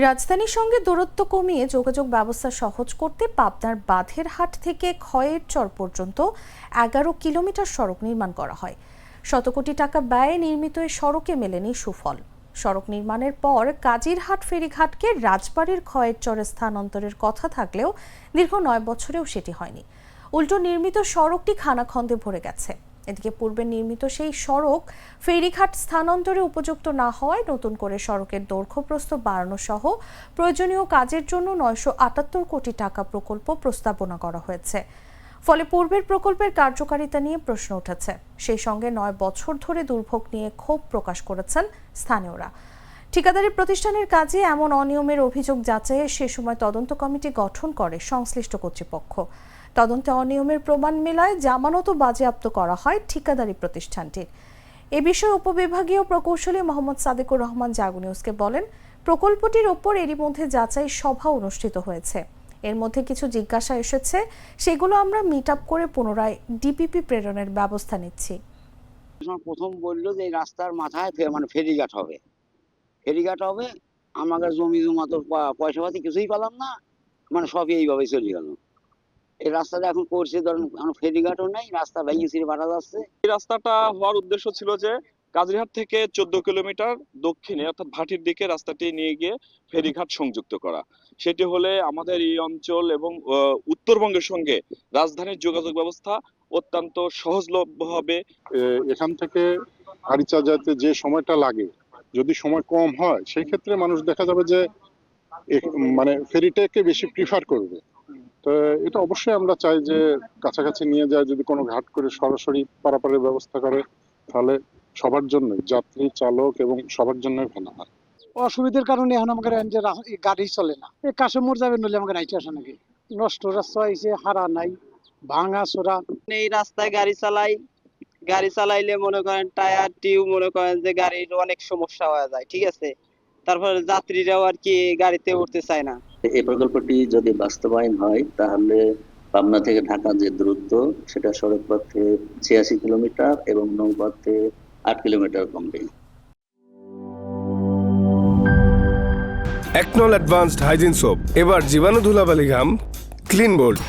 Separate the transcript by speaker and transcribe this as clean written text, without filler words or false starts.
Speaker 1: রাজধানীর সঙ্গে দূরত্ব কমিয়ে যোগাযোগ ব্যবস্থা সহজ করতে পাবনার বাঁধেরহাট থেকে খয়েরচর পর্যন্ত 11 কিলোমিটার সড়ক নির্মাণ করা হয়। শত কোটি টাকা ব্যয়ে নির্মিত এই সড়কে মেলেনি সুফল। সড়ক নির্মাণের পর কাজিরহাট ফেরিঘাটকে রাজবাড়ির খয়েরচরে স্থানান্তরের কথা থাকলেও দীর্ঘ 9 বছরেও সেটি হয়নি। উল্টো নির্মিত সড়কটি খানাখন্দে ভরে গেছে। এদিকে পূর্বে নির্মিত সেই সড়ক ফেরিঘাট স্থানান্তরে উপযুক্ত না হওয়ায় নতুন করে সড়কের দৈর্ঘ্য প্রস্থ বাড়ানো সহ প্রয়োজনীয় কাজের জন্য 978 কোটি টাকা প্রকল্প প্রস্তাবনা করা হয়েছে। ফলে পূর্বের প্রকল্পের কার্যকারিতা নিয়ে প্রশ্ন উঠেছে। সেই সঙ্গে 9 বছর ধরে দুর্ভোগ নিয়ে ক্ষোভ প্রকাশ করেছেন স্থানীয়রা। ঠিকাদারি প্রতিষ্ঠানের কাজে এমন অনিয়মের অভিযোগ যাচাইয়ে সে সময় তদন্ত কমিটি গঠন করে সংশ্লিষ্ট কর্তৃপক্ষ। তদন্তে অনিয়মের প্রমাণ মেলায় জামানতও বাজেয়াপ্ত করা হয় ঠিকাদারি প্রতিষ্ঠানটির। এ বিষয়ে উপবিভাগীয় প্রকৌশলী মোহাম্মদ সাদেকুর রহমান জাগো নিউজকে বলেন, প্রকল্পটির ওপর এরই মধ্যে যাচাই সভা অনুষ্ঠিত হয়েছে। এর মধ্যে কিছু জিজ্ঞাসা এসেছে, সেগুলো আমরা মিট আপ করে পুনরায় ডিপিপি প্রেরণের ব্যবস্থা নিচ্ছি।
Speaker 2: প্রথম বললো যে এই রাস্তার মাথায় ফেরিঘাট হবে, আমাদের জমি জমা তো পয়সা পাতি কিছুই পেলাম না, সবই এইভাবে চলে গেল। এই রাস্তাটা এখন করছে, ধরুন ফেরিঘাটও নেই, রাস্তা ভেঙে ছিঁড়ে বাড়া যাচ্ছে।
Speaker 3: এই রাস্তাটা হওয়ার উদ্দেশ্য ছিল যে কাজিরহাট থেকে 14 কিলোমিটার দক্ষিণে অর্থাৎ ভাটির দিকে রাস্তাটি নিয়ে গিয়ে ফেরিঘাট সংযুক্ত করা। সেটি হলে আমাদের এই অঞ্চল এবং উত্তরবঙ্গের সঙ্গে রাজধানীর যোগাযোগ ব্যবস্থা অত্যন্ত সহজলভ্য হবে।
Speaker 4: এখান থেকে আরিচা যেতে যে সময়টা লাগে, যদি সময় কম হয় সেই ক্ষেত্রে মানুষ দেখা যাবে যে ফেরিটাকে বেশি প্রিফার করবে। তো এটা অবশ্যই আমরা চাই যে কাছাকাছি নিয়ে যায়, যদি কোনো ঘাট করে সরাসরি পারাপারের ব্যবস্থা করে, তাহলে সবার জন্য, যাত্রী, চালক এবং সবার জন্য ভালো হয়।
Speaker 5: অসুবিধার কারণে এখন আমাদের গাড়ি চলে না। এই কাশমোর যাবে নলে আমাকে রাইতে আসে নাকি, নষ্ট রাস্তা হয়েছে, হারা নাই, ভাঙা চোরা।
Speaker 6: এই রাস্তায় গাড়ি চালাইলে মনে করেন টায়ার টিউব, মনে করেন যে গাড়ির অনেক সমস্যা হয়ে যায়, ঠিক আছে। তারপরে যাত্রীরাও আর কি গাড়িতে উঠতে চায় না।
Speaker 7: এই প্রকল্পটি যদি বাস্তবায়ন হয় তাহলে পাবনা থেকে ঢাকা যে দূরত্ব, সেটা সড়ক পথে 86 কিলোমিটার এবং নৌপথে 8 কিলোমিটার কমবে।
Speaker 8: একনল অ্যাডভান্সড হাইজিন সোপ, এবার জীবাণু ধুলাবালি ঘাম ক্লিন বোল্ড।